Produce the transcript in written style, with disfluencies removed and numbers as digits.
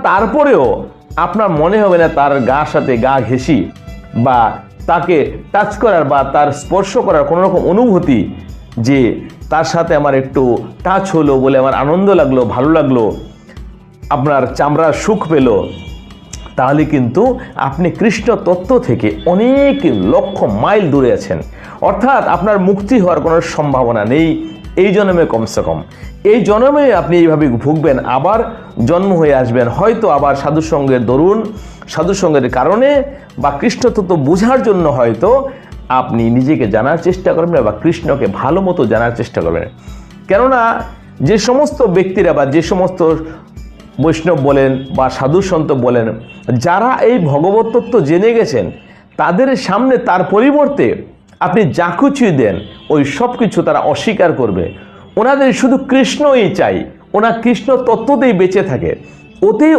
তারপরেও আপনার মনে হবে না তার গার সাথে গা ঘেঁষি বা তাকে টাচ করার বা তার স্পর্শ করার কোনো রকম অনুভূতি, যে তার সাথে আমার একটু টাচ হলো বলে আমার আনন্দ লাগলো, ভালো লাগলো, আপনার চামড়ার সুখ পেল, তাহলে কিন্তু আপনি কৃষ্ণ তত্ত্ব থেকে অনেক লক্ষ মাইল দূরে আছেন। অর্থাৎ আপনার মুক্তি হওয়ার কোনো সম্ভাবনা নেই এই জন্মে, কমসে কম এই জন্মে আপনি এইভাবে ভুগবেন, আবার জন্ম হয়ে আসবেন, হয়তো আবার সাধুসঙ্গের দরুন, সাধুসঙ্গের কারণে বা কৃষ্ণ তত্ত্ব বোঝার জন্য হয়তো আপনি নিজেকে জানার চেষ্টা করবেন বা কৃষ্ণকে ভালো মতো জানার চেষ্টা করবেন। কেননা যে সমস্ত ব্যক্তিরা বা যে সমস্ত বৈষ্ণব বলেন বা সাধু সন্ত বলেন, যারা এই ভগবত তত্ত্ব জেনে গেছেন, তাদের সামনে তার পরিবর্তে আপনি যা কিছুই দেন ওই সব কিছু তারা অস্বীকার করবে। ওনাদের শুধু কৃষ্ণই চাই, ওনার কৃষ্ণ তত্ত্বতেই বেঁচে থাকে, ওতেই